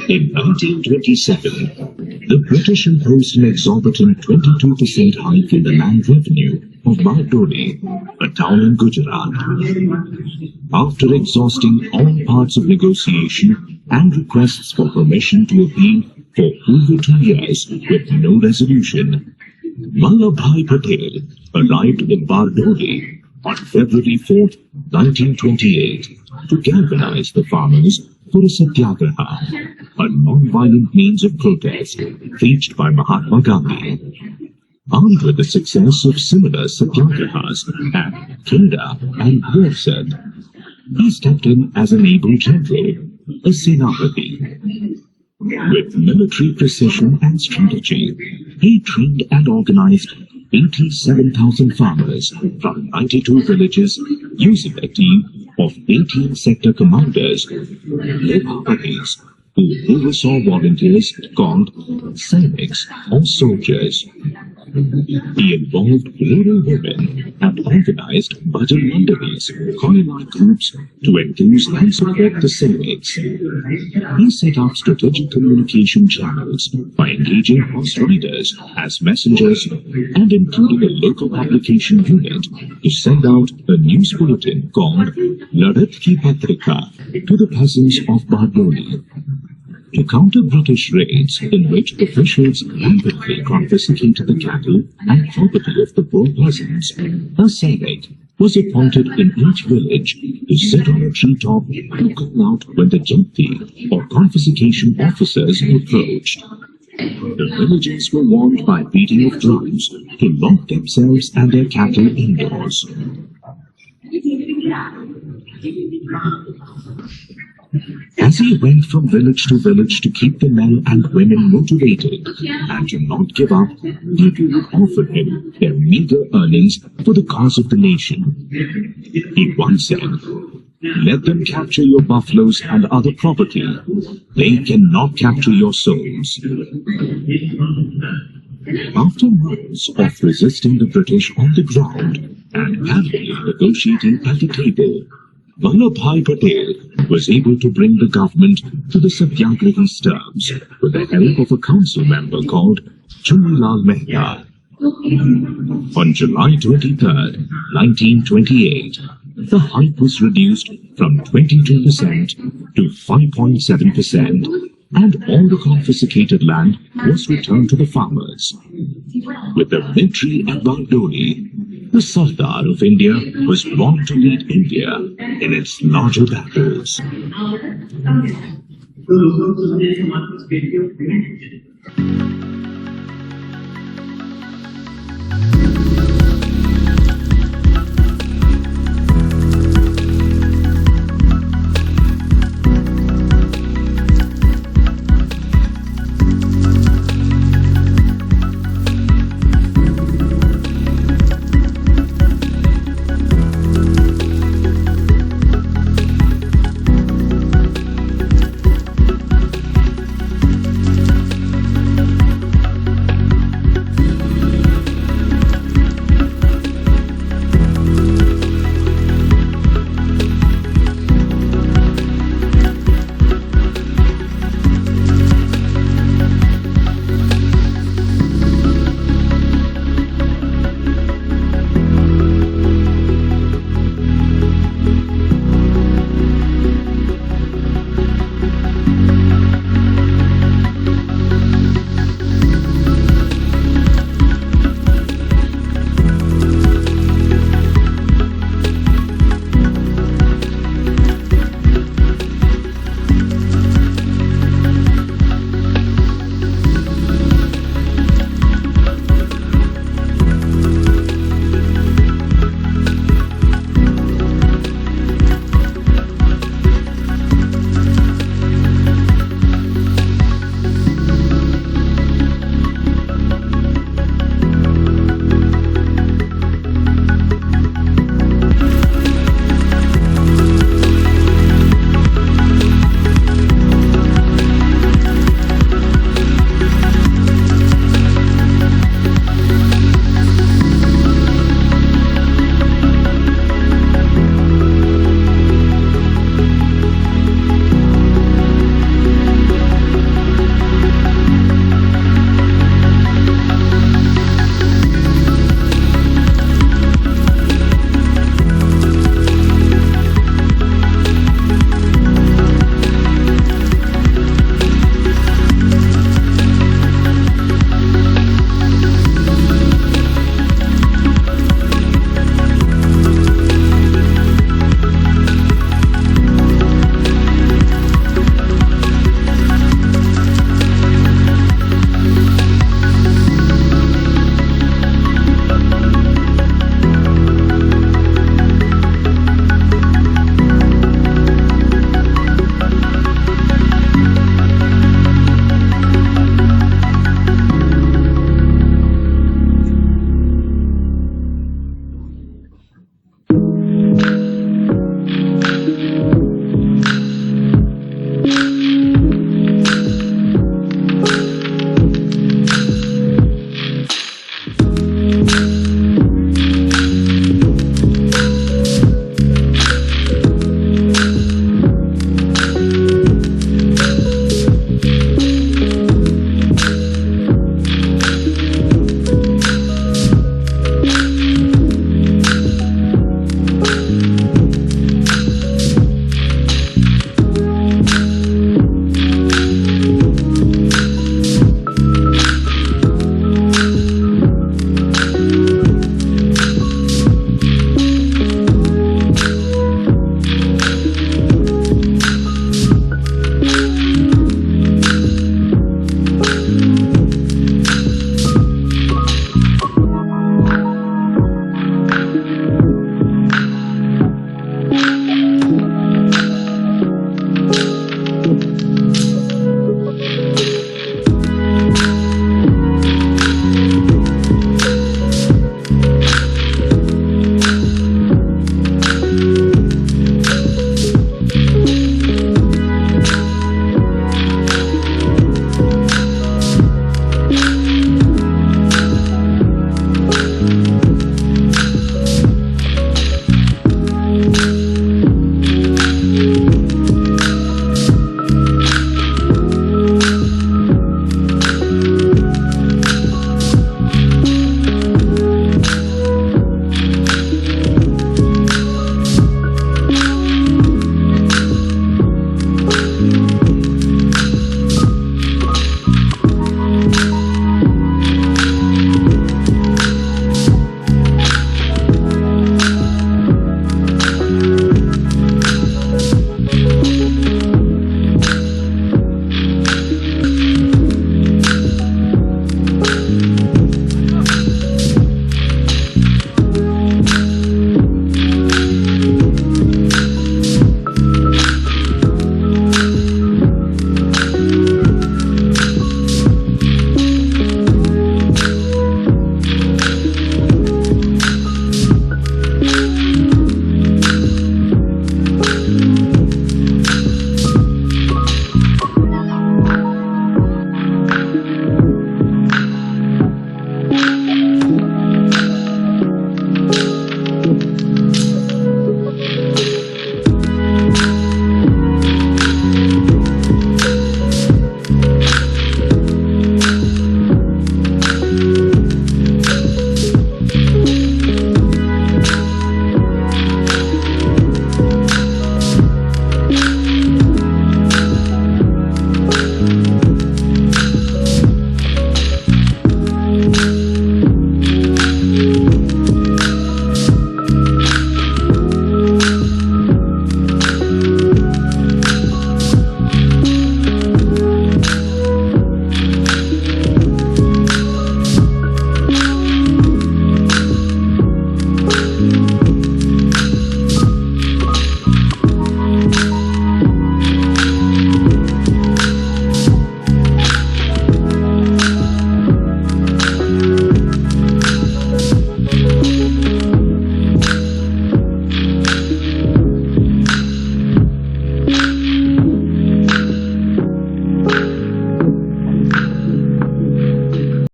In 1927, the British imposed an exorbitant 22% hike in the land revenue of Bardoli, a town in Gujarat. After exhausting all parts of negotiation and requests for permission to appeal for over 2 years with no resolution, Vallabhbhai Patel arrived in Bardoli on February 4, 1928, to galvanize the farmers for a satyagraha, a non-violent means of protest preached by Mahatma Gandhi. Armed with the success of similar satyagrahas at Kheda and Borsad, he stepped in as an able general, a Senapati. With military precision and strategy, he trained and organized 87,000 farmers from 92 villages using a team of 18 sector commanders, Lebhapatis, who oversaw volunteers called Sainiks or soldiers. He involved rural women and organized bhajan mandalis, choir groups, to enthuse and support the Sainiks. He set up strategic communication channels by engaging horse riders as messengers and including a local publication unit to send out a news bulletin called Ladat Ki Patrika to the peasants of Bardoli. To counter British raids in which officials rampantly confiscated the cattle and property of the poor peasants, a Sainik was appointed in each village to sit on a treetop to call out when the Japti or confiscation officers approached. The villagers were warned by beating of drums to lock themselves and their cattle indoors. As he went from village to village to keep the men and women motivated and to not give up, people would offer him their meager earnings for the cause of the nation. He once said, "Let them capture your buffaloes and other property. They cannot capture your souls." After months of resisting the British on the ground and carefully negotiating at the table, Vallabhbhai Patel was able to bring the government to the Satyagrahi's terms with the help of a council member called Chunilal Mehta. On July 23, 1928, the hike was reduced from 22% to 5.7%, and all the confiscated land was returned to the farmers. With the victory at Bardoli, the Sardar of India was born to lead India in its larger battles.